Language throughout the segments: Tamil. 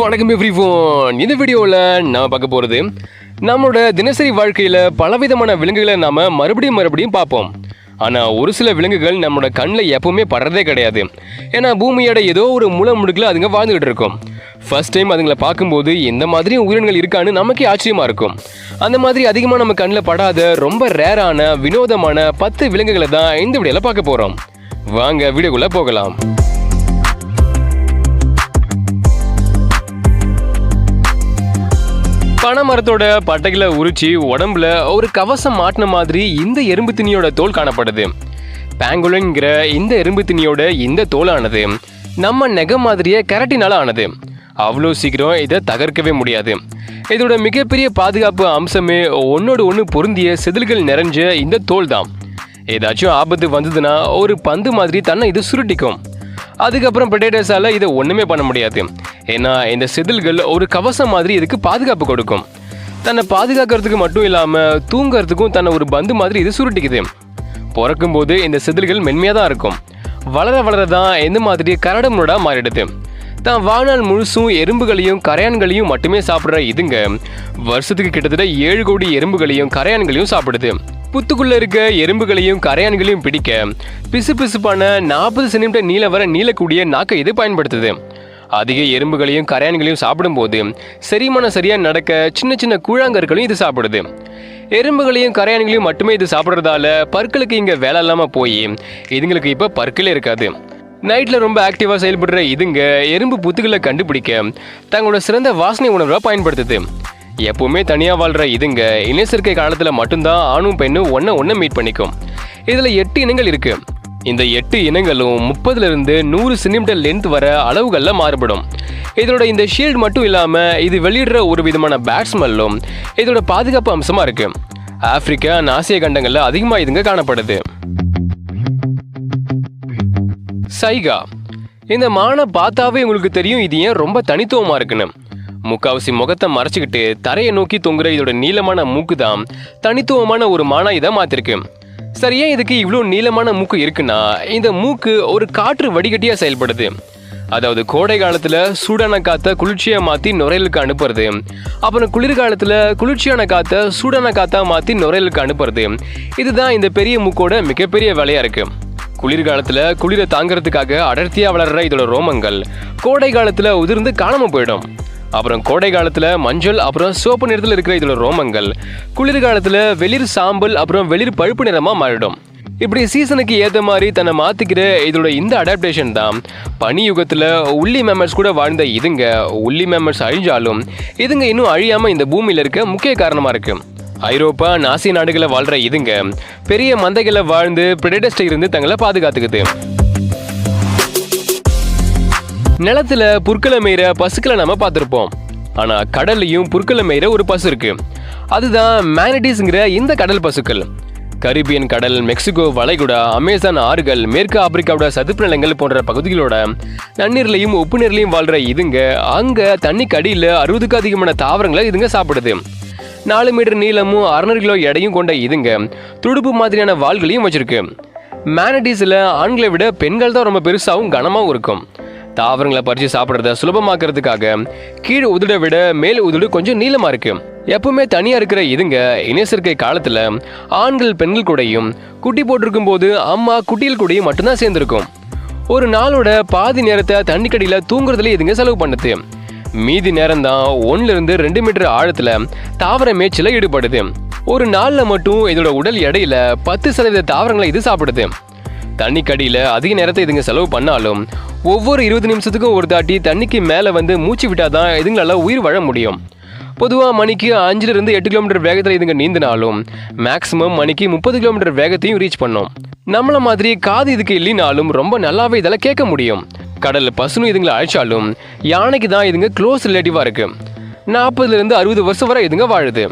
வணக்கம் எவ்ரிவன். இந்த வீடியோவில் நாம் பார்க்க போகிறது நம்மளோட தினசரி வாழ்க்கையில் பலவிதமான விலங்குகளை நாம் மறுபடியும் பார்ப்போம். ஆனால் ஒரு சில விலங்குகள் நம்மளோட கண்ணில் எப்பவுமே படுறதே கிடையாது. ஏன்னா பூமியோட ஏதோ ஒரு மூல முடுக்கில் அதுங்க வாழ்ந்துகிட்டு இருக்கும். ஃபர்ஸ்ட் டைம் அதுங்களை பார்க்கும்போது எந்த மாதிரியும் உயிரினங்கள் இருக்கான்னு நமக்கே ஆச்சரியமாக இருக்கும். அந்த மாதிரி அதிகமாக நம்ம கண்ணில் படாத ரொம்ப ரேரான வினோதமான 10 விலங்குகளை தான் இந்த வீடியோவில் பார்க்க போகிறோம். வாங்க வீடியோக்குள்ளே போகலாம். பனைமரத்தோட பட்டைகளை உரிச்சு உடம்புல ஒரு கவசம் மாட்டின மாதிரி இந்த எறும்பு திணியோட தோல் காணப்படுது. பேங்குலின்கிற இந்த எறும்பு திணியோட இந்த தோலானது நம்ம நெகை மாதிரியே கெரட்டினால ஆனது. அவ்வளோ சீக்கிரம் இதை தகர்க்கவே முடியாது. இதோட மிகப்பெரிய பாதுகாப்பு அம்சமே ஒன்னோடு ஒன்று பொருந்திய செதில்கள் நிறைஞ்ச இந்த தோல் தான். ஏதாச்சும் ஆபத்து வந்ததுன்னா ஒரு பந்து மாதிரி தன்னை இது சுருட்டிக்கும். அதுக்கப்புறம் பிரெடேட்டர்ஸால இதை ஒன்றுமே பண்ண முடியாது. ஏன்னா இந்த செதில்கள் ஒரு கவசம் மாதிரி இதுக்கு பாதுகாப்பு கொடுக்கும். தன்னை பாதுகாக்கிறதுக்கு மட்டும் இல்லாமல் தூங்கிறதுக்கும் தன்னை ஒரு பந்து மாதிரி இது சுருட்டிக்குது. பிறக்கும் போது இந்த செதில்கள் மென்மையாக தான் இருக்கும். வளர தான் இந்த மாதிரி கரடுமுரடாக மாறிடுது. தான் வாழ்நாள் முழுசும் எறும்புகளையும் கரையான்களையும் மட்டுமே சாப்பிட்ற இதுங்க வருஷத்துக்கு கிட்டத்தட்ட 7 கோடி எறும்புகளையும் கரையான்களையும் சாப்பிடுது. புத்துக்குள்ள இருக்க எறும்புகளையும் கரையான்களையும் பிடிக்க பிசுபிசுப்பான 40 சென்டிமீட்டர் நீள வர நீளக்கூடிய நாக்கை இது பயன்படுத்துது. அதிக எறும்புகளையும் கரையான்களையும் சாப்பிடும்போது செரிமானம் சரியாக நடக்க சின்ன சின்ன கூழாங்கற்களையும் இது சாப்பிடுது. எறும்புகளையும் கரையான்களையும் மட்டுமே இது சாப்பிட்றதால பற்களுக்கு இங்கே வேலை இல்லாமல் போய் இதுங்களுக்கு இப்போ பற்களே இருக்காது. நைட்டில் ரொம்ப ஆக்டிவாக செயல்படுற இதுங்க எறும்பு புத்துக்களை கண்டுபிடிக்க தங்களோட சிறந்த வாசனை உணர்வை பயன்படுத்துது. எப்பவுமே தனியாக வாழ்கிற இதுங்க இனச்சேர்க்கை காலத்தில் மட்டும்தான் ஆணும் பெண்ணும் ஒன்றை மீட் பண்ணிக்கும். இதில் 8 இனங்கள் இருக்கு. இந்த 8 இனங்களும் 30லிருந்து 100 சென்டிமீட்டர் லென்த் வர அளவுகளில் மாறுபடும். இதோட இந்த ஷீல்டு மட்டும் இல்லாமல் இது வெளியிடுற ஒரு விதமான பேட் ஸ்மெல்லும் இதோட பாதுகாப்பு அம்சமாக இருக்கு. ஆப்பிரிக்கா ஆசிய கண்டங்களில் அதிகமாக இதுங்க காணப்படுது. சைகா. இந்த மானை பார்த்தாவே உங்களுக்கு தெரியும் இது ஏன் ரொம்ப தனித்துவமாக இருக்குன்னு. முக்காவாசி முகத்தை மறைச்சிக்கிட்டு தரையை நோக்கி தொங்குற இதோட நீளமான மூக்கு தான் தனித்துவமான ஒரு மானா இதை மாத்திருக்கு. சரியா இதுக்கு இவ்வளோ நீளமான மூக்கு இருக்குன்னா இந்த மூக்கு ஒரு காற்று வடிகட்டியாக செயல்படுது. அதாவது கோடை காலத்தில் சூடான காற்றை குளிர்ச்சியாக மாற்றி நுரையலுக்கு அனுப்புறது, அப்புறம் குளிர்காலத்தில் குளிர்ச்சியான காற்றை சூடான காற்றா மாற்றி நுரையலுக்கு அனுப்புறது. இதுதான் இந்த பெரிய மூக்கோட மிகப்பெரிய வேலையாக இருக்கு. குளிர்காலத்தில் குளிரை தாங்கிறதுக்காக அடர்த்தியாக வளர்கிற இதோட ரோமங்கள் கோடை காலத்தில் உதிர்ந்து காணாமல் போயிடும். அப்புறம் கோடை காலத்தில் மஞ்சள் அப்புறம் சிவப்பு நிறத்தில் இருக்கிற இதோட ரோமங்கள் குளிர்காலத்தில் வெளிர் சாம்பல் அப்புறம் வெளிர் பழுப்பு நிறமாக மாறிடும். இப்படி சீசனுக்கு ஏற்ற மாதிரி தன்னை மாற்றிக்கிற இதோட இந்த அடாப்டேஷன் தான் பனி யுகத்தில் உள்ளி மேமர்ஸ் கூட வாழ்ந்த இதுங்க உள்ளி மேமர்ஸ் அழிஞ்சாலும் இதுங்க இன்னும் அழியாமல் இந்த பூமியில் இருக்க முக்கிய காரணமாக இருக்கு. ஐரோப்பா ஆசிய நாடுகளில் வாழ்கிற இதுங்க பெரிய மந்தைகளை வாழ்ந்து பிரெடேட்டர்ஸ்ல இருந்து தங்களை பாதுகாத்துக்குது. நிலத்துல புற்களை மேய்ற பசுக்களை நம்ம பார்த்துருப்போம். ஆனால் கடல்லையும் புற்களை மேய்ற ஒரு பசு இருக்கு. அதுதான் மேனடிஸ்ங்கிற இந்த கடல் பசுக்கள். கரிபியன் கடல், மெக்சிகோ வளைகுடா, அமேசான் ஆறுகள், மேற்கு ஆப்பிரிக்காவோட சதுப்பு நிலங்கள் போன்ற பகுதிகளோட நன்னீர்லையும் உப்பு நீர்லையும் வாழ்கிற இதுங்க அங்கே தண்ணிக்கு அடியில் 60க்கும் அதிகமான தாவரங்களை இதுங்க சாப்பிடுது. 4 மீட்டர் நீளமும் 600 கிலோ எடையும் கொண்ட இதுங்க துடுப்பு மாதிரியான வாள்களையும் வச்சிருக்கு. மேனடிஸில் ஆண்களை விட பெண்கள் தான் ரொம்ப பெருசாகவும் கனமாகவும் இருக்கும். தாவரங்களை பறித்து சாப்பிட்றத சுலபமாக்குறதுக்காக கீழ் உதட விட மேல் உதடு கொஞ்சம் நீளமாக இருக்கு. எப்பவுமே தனியாக இருக்கிற இதுங்க இனச்சேர்க்கை காலத்தில் ஆண்கள் பெண்கள் கூடயும் குட்டி போட்டிருக்கும் போது அம்மா குட்டிகள் கூடயும் மட்டும்தான் சேர்ந்துருக்கும். ஒரு நாளோட பாதி நேரத்தை தண்ணிக்கடியில் தூங்குறதுல இதுங்க செலவு பண்ணுது. மீதி நேரம் தான் 1லிருந்து 2 மீட்டர் ஆழத்தில் தாவர மேய்ச்சல ஈடுபடுது. ஒரு நாளில் மட்டும் இதோட உடல் எடையில 10% தாவரங்களை இது சாப்பிடுது. தண்ணிக்கடியில் அதிக நேரத்தை இதுங்க செலவு பண்ணாலும் ஒவ்வொரு 20 நிமிஷத்துக்கும் ஒரு தாட்டி தண்ணிக்கு மேலே வந்து மூச்சு விட்டாதான் இதுங்களால உயிர் வாழ முடியும். பொதுவாக மணிக்கு 5லிருந்து 8 கிலோமீட்டர் வேகத்தில் இதுங்க நீந்தினாலும் மேக்ஸிமம் மணிக்கு 30 கிலோமீட்டர் வேகத்தையும் ரீச் பண்ணும். நம்மள மாதிரி காது இதுக்கு இல்லைனாலும் ரொம்ப நல்லாவே இதெல்லாம் கேட்க முடியும். கடல் பசுன்னு இதுங்களை அழைச்சாலும் யானைக்கு தான் இதுங்க க்ளோஸ் ரிலேட்டிவாக இருக்கு. 40லிருந்து 60 வருஷம் வரை இதுங்க வாழுது.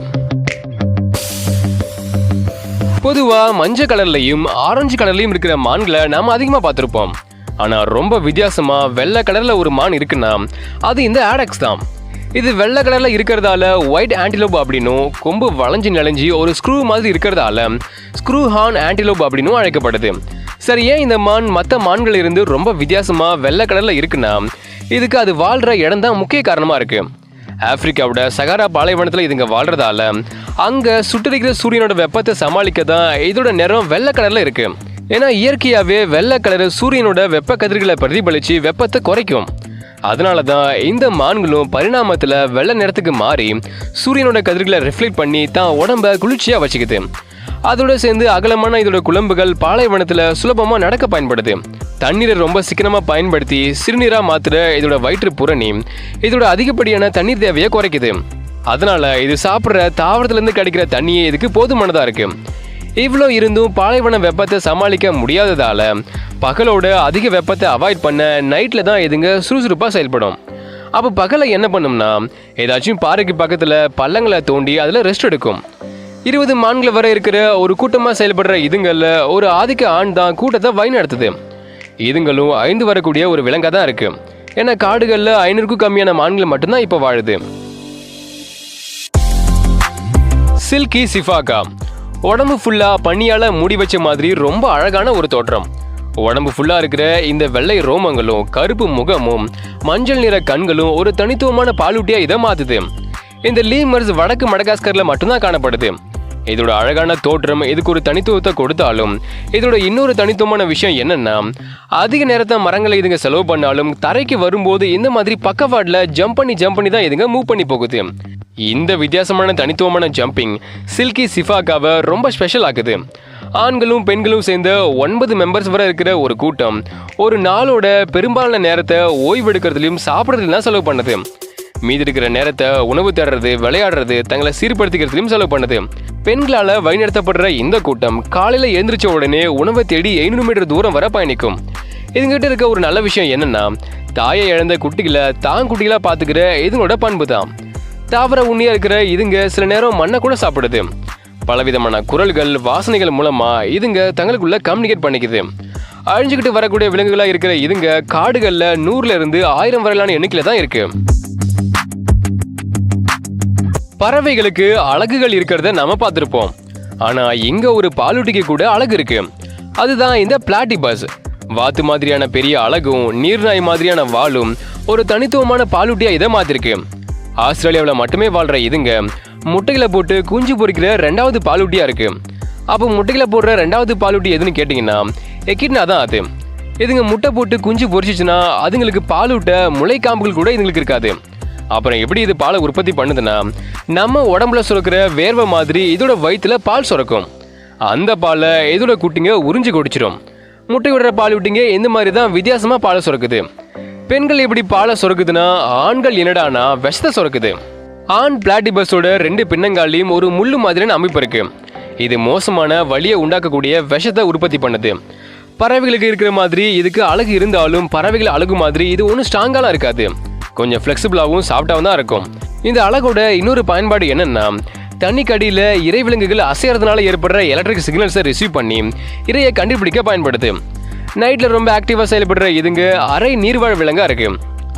பொதுவாக மஞ்சள் கலர்லையும் ஆரஞ்சு கலர்லையும் இருக்கிற மான்களை நாம் அதிகமாக பார்த்துருப்போம். ஆனால் ரொம்ப வித்தியாசமாக வெள்ளை கலரில் ஒரு மான் இருக்குன்னா அது இந்த ஆடக்ஸ் தான். இது வெள்ளை கலரில் இருக்கிறதால ஒயிட் ஆன்டிலோப் அப்படின்னும், கொம்பு வளைஞ்சு நெளிஞ்சு ஒரு ஸ்க்ரூ மாதிரி இருக்கிறதால ஸ்க்ரூ ஹார்ன் ஆன்டிலோப் அப்படின்னும் அழைக்கப்படுது. சரி, ஏன் இந்த மான் மற்ற மான்கள் இருந்து ரொம்ப வித்தியாசமாக வெள்ளை கலரில் இருக்குன்னா இதுக்கு அது வாழ்ற இடம் தான் முக்கிய காரணமா இருக்கு. ஆப்பிரிக்காவோட சகாரா பாலைவனத்தில் இதுங்க வாழ்றதால அங்க சுட்டரிக்கிற சூரியனோட வெப்பத்தை சமாளிக்க தான் இதோட நிறம் வெள்ளை கலர்ல இருக்கு. ஏன்னா இயற்கையாவே வெள்ளை கலர் சூரியனோட வெப்ப கதிர்களை பிரதிபலிச்சு வெப்பத்தை குறைக்கும். அதனால தான் இந்த மான்களும் பரிணாமத்துல வெள்ளை நிறத்துக்கு மாறி சூரியனோட கதிர்களை ரிஃப்ளெக்ட் பண்ணி தான் உடம்ப குளிர்ச்சியா வச்சுக்குது. அதோட சேர்ந்து அகலமான இதோட குழம்புகள் பாலைவனத்துல சுலபமா நடக்க பயன்படுது. தண்ணீரை ரொம்ப சிக்கனமா பயன்படுத்தி சிறுநீரா மாத்துற இதோட வயிற்று புரணி இதோட அதிகப்படியான தண்ணீர் தேவையை குறைக்குது. அதனால இது சாப்பிட்ற தாவரத்துல இருந்து கிடைக்கிற தண்ணியே இதுக்கு போதுமானதா இருக்கு. இவ்வளோ இருந்தும் பாலைவன வெப்பத்தை சமாளிக்க முடியாததால பகலோட அதிக வெப்பத்தை அவாய்ட் பண்ண நைட்ல தான் இதுங்க சுறுசுறுப்பா செயல்படும். அப்போ பகலை என்ன பண்ணும்னா ஏதாச்சும் பாறைக்கு பக்கத்துல பள்ளங்களை தோண்டி அதுல ரெஸ்ட் எடுக்கும். 20 மான்கள் வரை இருக்கிற ஒரு கூட்டமா செயல்படுற இதுங்கள்ல ஒரு ஆதிக்க ஆண் தான் கூட்டத்தை வழி நடத்துது. இதுங்களும் 5 வரக்கூடிய ஒரு விலங்கா தான் இருக்கு. ஏன்னா காடுகள்ல 500க்கும் கம்மியான மான்கள் மட்டும்தான் இப்ப வாழுது. சில்கி சிஃபாகா உடம்பு ஃபுல்லா பனியால மூடி வச்ச மாதிரி ரொம்ப அழகான ஒரு தோற்றம். உடம்பு ஃபுல்லா இருக்கிற இந்த வெள்ளை ரோமங்களும் கருப்பு முகமும் மஞ்சள் நிற கண்களும் ஒரு தனித்துவமான பாலூட்டியா இதை மாத்துது. இந்த லீமர்ஸ் வடக்கு மடகாஸ்கர்ல மட்டும்தான் காணப்படுது. இதோட அழகான தோற்றம் இதுக்கு ஒரு தனித்துவத்தை கொடுத்தாலும் இதோட இன்னொரு தனித்துவமான விஷயம் என்னன்னா அதிக நேரத்தை மரங்களை இதுங்க செலவு பண்ணாலும் தரைக்கு வரும்போது இந்த மாதிரி பக்கவாட்ல ஜம்ப் பண்ணி தான் இதுங்க மூவ் பண்ணி போகுது. இந்த வித்தியாசமான தனித்துவமான ஜம்பிங் சில்கி சிஃபாகாவை ரொம்ப ஸ்பெஷல் ஆக்குது. ஆண்களும் பெண்களும் சேர்ந்த 9 மெம்பர்ஸ் வரை இருக்கிற ஒரு கூட்டம் ஒரு நாளோட பெரும்பாலான நேரத்தை ஓய்வெடுக்கிறதுலையும் சாப்பிட்றதுலையும் தான் செலவு பண்ணுது. மீதி இருக்கிற நேரத்தை உணவு தேடுறது, விளையாடுறது, தங்களை சீர்படுத்திக்கிறதுலையும் செலவு பண்ணுது. பெண்களால வழிநடத்தப்படுற இந்த கூட்டம் காலையில எழுந்திரிச்ச உடனே உணவை தேடி 500 மீட்டர் தூரம் வர பயணிக்கும். இதுங்கிட்ட இருக்க ஒரு நல்ல விஷயம் என்னன்னா தாயை இழந்த குட்டிகளை தான் குட்டிகளா பாத்துக்கிற இதுங்களோட பண்பு தான். தாவர உண்ணியா இருக்கிற இதுங்க சில நேரம் மண்ணை கூட சாப்பிடுது. பலவிதமான குரல்கள், வாசனைகள் மூலமா இதுங்க தங்களுக்குள்ள கம்யூனிகேட் பண்ணிக்குது. அழிஞ்சுக்கிட்டு வரக்கூடிய விலங்குகளா இருக்கிற இதுங்க காடுகள்ல 100ல இருந்து 1000 வரையிலான எண்ணிக்கையில தான் இருக்கு. பறவைகளுக்கு அழகுகள் இருக்கிறத நாம பார்த்திருப்போம். ஆனா இங்க ஒரு பாலூட்டிக்கு கூட அழகு இருக்கு. அதுதான் இந்த பிளாட்டிபஸ். வாத்து மாதிரியான பெரிய அழகும் நீர்நாய் மாதிரியான வாலும் ஒரு தனித்துவமான பாலூட்டியா இதை மாத்திருக்கு. ஆஸ்திரேலியாவில் மட்டுமே வாழ்ற இதுங்க முட்டைகளை போட்டு குஞ்சு பொறிக்கிற 2வது பாலூட்டியா இருக்கு. அப்போ முட்டைகளை போடுற 2வது பாலூட்டி எதுன்னு கேட்டீங்கன்னா எக்கிட்னா தான் அது. இதுங்க முட்டை போட்டு குஞ்சு பொறிச்சிச்சுன்னா அதுங்களுக்கு பாலூட்ட முளைக்காம்புகள் கூட இதுங்களுக்கு இருக்காது. அப்புறம் எப்படி இது பாலை உற்பத்தி பண்ணுதுன்னா நம்ம உடம்புல சுரக்கிற வேர்வை மாதிரி இதோட வயிற்றுல பால் சுரக்கும். அந்த பாலை இதோட குட்டிங்க உறிஞ்சி குடிச்சிடும். முட்டை விடுற பால் விட்டிங்க இந்த மாதிரி தான் வித்தியாசமா பாலை சுரக்குது. பெண்கள் எப்படி பாலை சுரக்குதுன்னா ஆண்கள் என்னடானா விஷத்தை சுரக்குது. ஆண் பிளாட்டிபஸோட 2 பின்னங்காலையும் ஒரு முள்ளு மாதிரியான அமைப்பு இருக்கு. இது மோசமான வலியை உண்டாக்கக்கூடிய விஷத்தை உற்பத்தி பண்ணுது. பறவைகளுக்கு இருக்கிற மாதிரி இதுக்கு அழகு இருந்தாலும் பறவைகள் அழகு மாதிரி இது ஒன்றும் ஸ்ட்ராங்காலாம் இருக்காது. கொஞ்சம் ஃப்ளெக்சிபிளாகவும் சாஃப்டாகவும் தான் இருக்கும். இந்த அழகோட இன்னொரு பயன்பாடு என்னன்னா தண்ணிக்கடியில் இறை விலங்குகள் அசையறதுனால ஏற்படுற எலக்ட்ரிக் சிக்னல்ஸை ரிசீவ் பண்ணி இறையை கண்டுபிடிக்க பயன்படுது. நைட்டில் ரொம்ப ஆக்டிவாக செயல்படுற இதுங்க அரை நீர்வாழ் விலங்கா இருக்கு.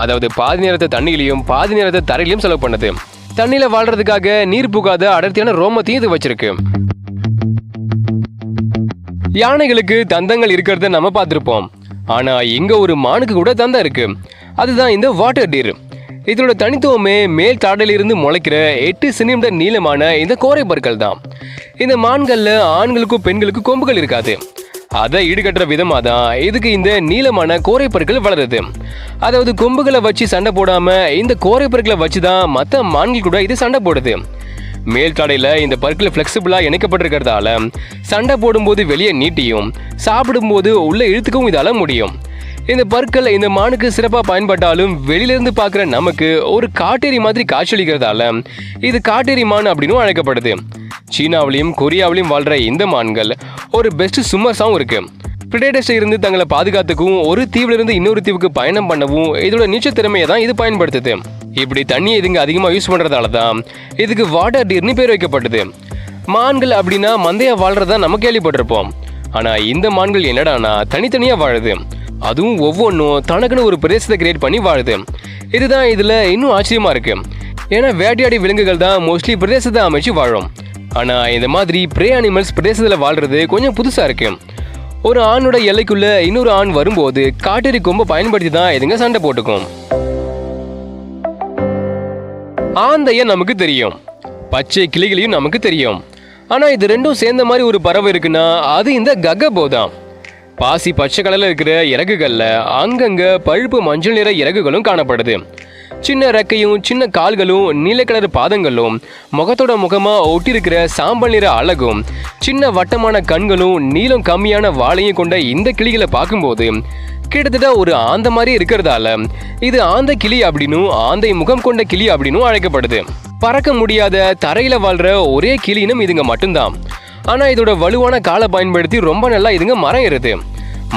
அதாவது பாதி நேரத்தை தண்ணியிலையும் பாதி நேரத்தை தரையிலையும் செலவு பண்ணுது. தண்ணியில வாழ்றதுக்காக நீர் புகாத அடர்த்தியான ரோமத்தையும் இது வச்சிருக்கு. யானைகளுக்கு தந்தங்கள் இருக்கிறத நம்ம பார்த்திருப்போம். ஆனா இங்க ஒரு மானுக்கு கூட தந்தம் இருக்கு. அதுதான் இந்த வாட்டர் டீர். இதோட தனித்துவமே மேல் தாடையிலிருந்து முளைக்கிற 8 சென்டிமீட்டர் நீளமான இந்த கோரை பற்கள் தான். இந்த மான்கள்ல ஆண்களுக்கும் பெண்களுக்கும் கொம்புகள் இருக்காது. அதை ஈடுகட்டுற விதமா தான் இதுக்கு இந்த நீளமான கோரை பற்கள் வளருது. அதாவது கொம்புகளை வச்சு சண்டை போடாம இந்த கோரை பற்களை வச்சுதான் மற்ற மான்கள் கூட இது சண்டை போடுது. மேல் தாடையில இந்த பற்கள் பிளெக்சிபிளா இணைக்கப்பட்டிருக்கிறதால சண்டை போடும்போது வெளியே நீட்டியும் சாப்பிடும்போது உள்ள இழுத்துக்கவும் இதால முடியும். இந்த பற்கள் இந்த மானுக்கு சிறப்பாக பயன்பட்டாலும் வெளியிலிருந்து பார்க்குற நமக்கு ஒரு காட்டேரி மாதிரி காட்சியளிக்கிறதால இது காட்டேரி மான் அப்படின்னு அழைக்கப்படுது. சீனாவிலையும் கொரியாவிலையும் வாழ்ற இந்த மான்கள் ஒரு பெஸ்ட் ஸ்விம்மர்ஸாகவும் இருக்கு. பிரிடேட்டர்ஸ் இருந்து தங்களை பாதுகாத்துக்கும் ஒரு தீவிலிருந்து இன்னொரு தீவுக்கு பயணம் பண்ணவும் இதோட நீச்சல் திறமையை தான் இது பயன்படுத்துது. இப்படி தண்ணியை இதுங்க அதிகமாக யூஸ் பண்ணுறதால தான் இதுக்கு வாட்டர் டீர்னு பேர் வைக்கப்பட்டது. மான்கள் அப்படின்னா மந்தையா வாழ்றதா நம்ம கேள்விப்பட்டிருப்போம். ஆனால் இந்த மான்கள் என்னடானா தனித்தனியாக வாழுது. அதுவும் ஒவ்வொன்றும் தனக்குன்னு ஒரு பிரதேசத்தை கிரியேட் பண்ணி வாழுது. இதுதான் இதில் இன்னும் ஆச்சரியமாக இருக்கு. ஏன்னா வேட்டையாடி விலங்குகள் தான் மோஸ்ட்லி பிரதேசத்தை அமைச்சு வாழும். ஆனால் இந்த மாதிரி ப்ரே அனிமல்ஸ் பிரதேசத்தில் வாழ்றது கொஞ்சம் புதுசாக இருக்கு. ஒரு ஆணோட எல்லைக்குள்ள இன்னொரு ஆண் வரும்போது காட்டேரி கொம்பை பயன்படுத்தி தான் இதுங்க சண்டை போட்டுக்கும். ஆந்தைய நமக்கு தெரியும், பச்சை கிளிகளையும் நமக்கு தெரியும். ஆனா இது ரெண்டும் சேர்ந்த மாதிரி ஒரு பறவை இருக்குன்னா அது இந்த கக்கபோ தான். பாசி பச்சை கலர்ல இருக்கிற இறகுகள்ல அங்கங்க பழுப்பு மஞ்சள் நிற இறகுகளும் காணப்படுது. சின்ன ரெக்கையும் சின்ன கால்களும் நீல கலர் பாதங்களும் முகத்தோட முகமா ஒட்டிருக்கிற சாம்பல் நிற அழகும் சின்ன வட்டமான கண்களும் நீளம் கம்மியான வாழையும் கொண்ட இந்த கிளிகளை பார்க்கும்போது கிட்டத்தட்ட ஒரு ஆந்த மாதிரி இருக்கிறதால இது ஆந்த கிளி அப்படின்னும் ஆந்தை முகம் கொண்ட கிளி அப்படின்னும் அழைக்கப்படுது. பறக்க முடியாத தரையில வாழ்ற ஒரே கிளினும் இதுங்க மட்டும்தான். ஆனா இதோட வலுவான காலை பயன்படுத்தி ரொம்ப நல்லா இதுங்க மரம் ஏறுது.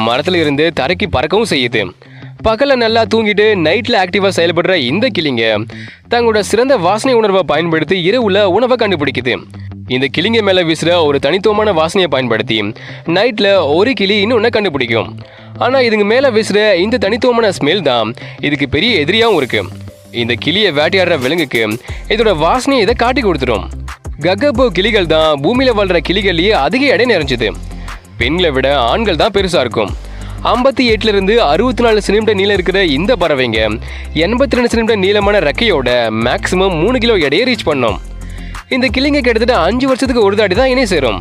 மரத்துல இருந்து தரைக்கு பறக்கவும் செய்யுது. பகல்ல நல்லா தூங்கிட்டு நைட்ல ஆக்டிவா செயல்படுற இந்த கிளிங்க தங்களோட சிறந்த வாசனை உணர்வை பயன்படுத்தி இரவுல உணவை கண்டுபிடிக்குது. இந்த கிளிங்க மேல வீசுற ஒரு தனித்துவமான வாசனையை பயன்படுத்தி நைட்ல ஒரு கிளி இன்னொன்னு கண்டுபிடிக்கும். ஆனா இதுங்க மேல வீசுற இந்த தனித்துவமான ஸ்மெல் தான் இதுக்கு பெரிய எதிரியாவும் இருக்கு. இந்த கிளியை வேட்டையாடுற விலங்குக்கு இதோட வாசனையை இதை காட்டி கொடுத்துரும். கக்கபோ கிளிகள் தான் பூமியில வாழ்ற கிளிகள்லயே அதிக எடை நிறைஞ்சது. பெண்களை விட ஆண்கள் தான் பெருசா இருக்கும். 58 இருந்து 64 சென்டிமீட்டர் நீளம் இருக்கிற இந்த பறவைங்க 82 சென்டிமீட்டர் நீளமான ரெக்கையோட மேக்சிமம் 3 கிலோ எடையை ரீச் பண்ணும். இந்த கிளிங்க கிட்டத்தட்ட 5 வருஷத்துக்கு ஒரு தாடி தான் இணை சேரும்.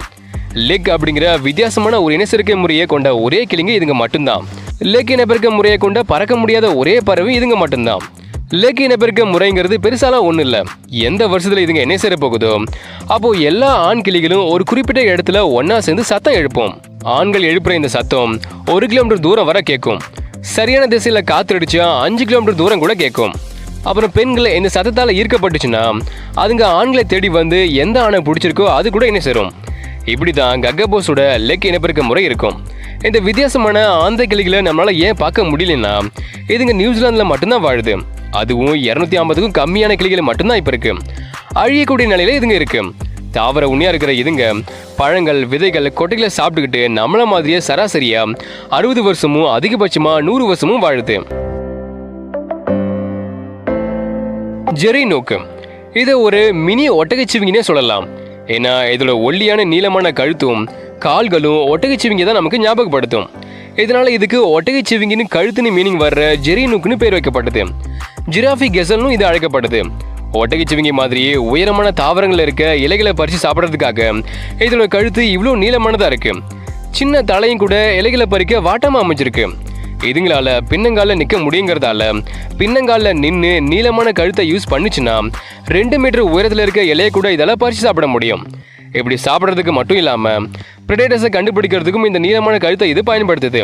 லெக் அப்படிங்கிற வித்தியாசமான ஒரு இனச்சேர்க்கை முறையை கொண்ட ஒரே கிளிங்க இதுங்க மட்டும்தான். லெக் இனப்பெருக்க முறையை கொண்ட பறக்க முடியாத ஒரே பறவை இதுங்க மட்டும்தான். லெக் இனப்பெருக்க முறைங்கிறது பெருசாலாம் ஒன்றும் இல்லை. எந்த வருஷத்துல இதுங்க என்ன சேர போகுதோ அப்போ எல்லா ஆண் கிளிகளும் ஒரு குறிப்பிட்ட இடத்துல ஒன்னா சேர்ந்து சத்தம் எழுப்போம். ஆண்கள் எழுப்புற இந்த சத்தம் 1 கிலோமீட்டர் தூரம் வரை கேட்கும். சரியான திசையில காத்தடிச்சா 5 கிலோமீட்டர் தூரம் கூட கேட்கும். அப்புறம் பெண்களை இந்த சத்தத்தால ஈர்க்கப்பட்டுச்சுன்னா அதுங்க ஆண்களை தேடி வந்து எந்த ஆணை பிடிச்சிருக்கோ அது கூட இணை சேரும். இப்படிதான் கக்கபோஸோட லெக் இனப்பெருக்க முறை இருக்கும். இந்த வித்தியாசமான ஆந்தை கிளிகளை நம்மளால ஏன் பார்க்க முடியலன்னா இதுங்க நியூசிலாந்துல மட்டும்தான் வாழுது. அதுவும் 250க்கும் கம்மியான கிளிகள் மட்டும்தான் இப்ப இருக்கு. அழியக்கூடிய நிலையில இதுங்க இருக்கு. தாவர உண்மையா இருக்கிற இதுங்க பழங்கள் விதைகள் கொட்டைகளை சாப்பிட்டுக்கிட்டு நம்மள மாதிரியே சராசரியா 60 வருஷமும் அதிகபட்சமா 100 வருஷமும் வாழுது. ஜெரி நோக்கு இதை ஒரு மினி ஒட்டகச்சிவிங்கனே சொல்லலாம். ஏன்னா இதோட ஒல்லியான நீளமான கழுத்தும் கால்களும் ஒட்டகச்சிவிங்க தான் நமக்கு ஞாபகப்படுத்தும். இதனால இதுக்கு ஒட்டகச்சிவிங்கின்னு கழுத்துன்னு மீனிங் வர்ற ஜெரி நூக்குன்னு பேர் வைக்கப்பட்டது. ஜிராஃபி கெசல்னு இது அழைக்கப்படுது. ஒட்டகச்சிவிங்கி மாதிரியே உயரமான தாவரங்கள் இருக்க இலைகளை பறிச்சு சாப்பிட்றதுக்காக இதோட கழுத்து இவ்வளோ நீளமானதா இருக்கு. சின்ன தலையும் கூட இலைகளை பறிக்க வாட்டமா அமைஞ்சிருக்கு. இதுங்களால பின்னங்கால நிக்க முடியுங்கிறதால பின்னங்கால நின்று நீளமான கழுத்தை யூஸ் பண்ணுச்சுன்னா 2 மீட்டர் உயரத்துல இருக்க இலையை கூட இதால பறிச்சு சாப்பிட முடியும். இப்படி சாப்பிட்றதுக்கு மட்டும் இல்லாம பிரெடேட்டர்ஸை கண்டுபிடிக்கிறதுக்கும் இந்த நீளமான கழுத்தை இது பயன்படுத்துது.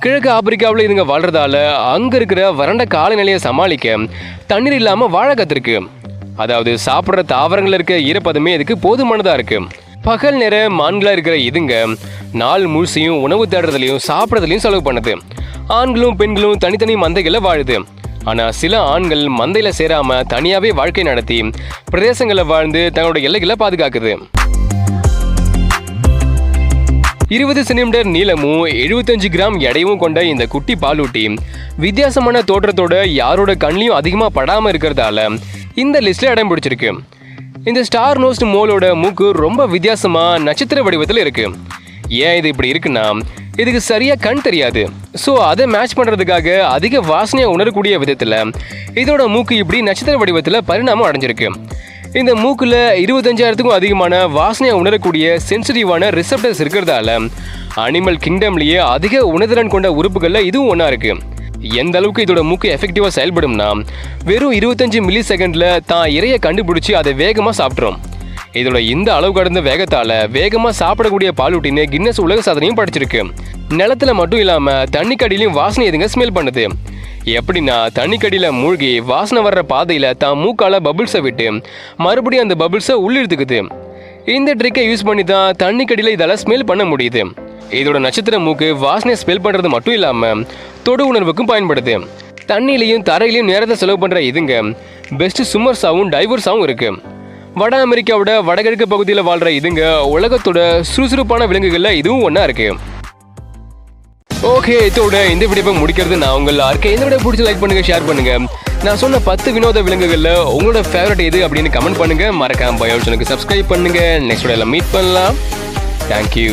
கிழக்கு ஆப்பிரிக்காவில் இதுங்க வாழ்றதால அங்க இருக்கிற வறண்ட காலநிலையை சமாளிக்க தண்ணீர் இல்லாம வாழ கத்திருக்கு. அதாவது சாப்பிட்ற தாவரங்கள் இருக்க ஈரப்பதமே இதுக்கு போதுமானதா இருக்கு. பகல் நேர மான்களா இருக்கிற இதுங்க நாள் முழுசையும் உணவு தேடுறதுலையும் சாப்பிட்றதுலையும் செலவு பண்ணுது. ஆண்களும் பெண்களும் தனித்தனி மந்தைகளை வாழுது. ஆனா சில ஆண்கள் மந்தையில சேராம தனியாவே வாழ்க்கை நடத்தி பிரதேசங்களை வாழ்ந்து தங்களோட எல்லைகளை பாதுகாக்குது. 20 சென்டிமீட்டர் நீளமும் 75 கிராம் எடையும் கொண்ட இந்த குட்டி பாலூட்டி வித்தியாசமான தோற்றத்தோட யாரோட கண்ணிலையும் அதிகமா படாம இருக்கிறதால இந்த லிஸ்ட்ல இடம் பிடிச்சிருக்கு. இந்த ஸ்டார் நோஸ்ட் மோலோட மூக்கு ரொம்ப வித்தியாசமா நட்சத்திர வடிவத்தில் இருக்கு. ஏன் இது இப்படி இருக்குன்னா இதுக்கு சரியா கண் தெரியாது. ஸோ அதை மேட்ச் பண்றதுக்காக அதிக வாசனையை உணரக்கூடிய விதத்துல இதோட மூக்கு இப்படி நட்சத்திர வடிவத்தில் பரிணாமம் அடைஞ்சிருக்கு. இந்த மூக்குல 25,000க்கும் அதிகமான வாசனையை உணரக்கூடிய சென்சிட்டிவான ரிசெப்டர்ஸ் இருக்கிறதால அனிமல் கிங்டம்லயே அதிக உணர்திறன் கொண்ட உறுப்புகள்ல இதுவும் ஒன்றா இருக்கு. எந்த அளவுக்கு இதோட மூக்கு எஃபெக்டிவா செயல்படும்னா வெறும் 25 மில்லி செகண்ட்ல தான் இறையை கண்டுபிடிச்சு அதை வேகமா சாப்பிட்றோம். இதோட இந்த அளவு கடந்த வேகத்தால வேகமா சாப்பிடக்கூடிய பாலூட்டின்னு கின்னஸ் உலக சாதனையும் படிச்சிருக்கு. நிலத்துல மட்டும் இல்லாம தண்ணிக்கடியிலையும் வாசனை இதுங்க ஸ்மெல் பண்ணுது. எப்படின்னா தண்ணிக்கடியில மூழ்கி வாசனை வர்ற பாதையில தான் மூக்கால பபிள்ஸை விட்டு மறுபடியும் அந்த பபிள்ஸை உள்ளிழுத்துக்குது. இந்த ட்ரிக்கை யூஸ் பண்ணி தான் தண்ணிக்கடியில இதால ஸ்மெல் பண்ண முடியுது. இதோட நட்சத்திர மூக்கு வாசனையை ஸ்மெல் பண்றது மட்டும் இல்லாம தொடு உணர்வுக்கும் பயன்படுது. தண்ணியிலையும் தரையிலையும் நேரத்தை செலவு பண்ற இதுங்க பெஸ்ட் ஸ்விம்மர்ஸாவும் டைவர்ஸாவும் இருக்கு. வட அமெரிக்காவோட வடகிழக்கு பகுதியில் வாழ்ற இதுங்க உலகத்தோட சுறுசுறுப்பான விலங்குகள்ல இதுவும் ஒன்றா இருக்கு. ஓகே, இதோட இந்த வீடியோ முடிக்கிறது நான் உங்களை இருக்கேன். இந்த வீடியோ பிடிச்சி லைக் பண்ணுங்க, ஷேர் பண்ணுங்க. நான் சொன்ன 10 வினோத விலங்குகள்ல உங்களோட ஃபேவரட் எது அப்படின்னு கமெண்ட் பண்ணுங்க. மறக்காம பயோசனுக்கு சப்ஸ்கிரைப் பண்ணுங்க. நெக்ஸ்ட் வீடியோல மீட் பண்ணலாம். தேங்க்யூ.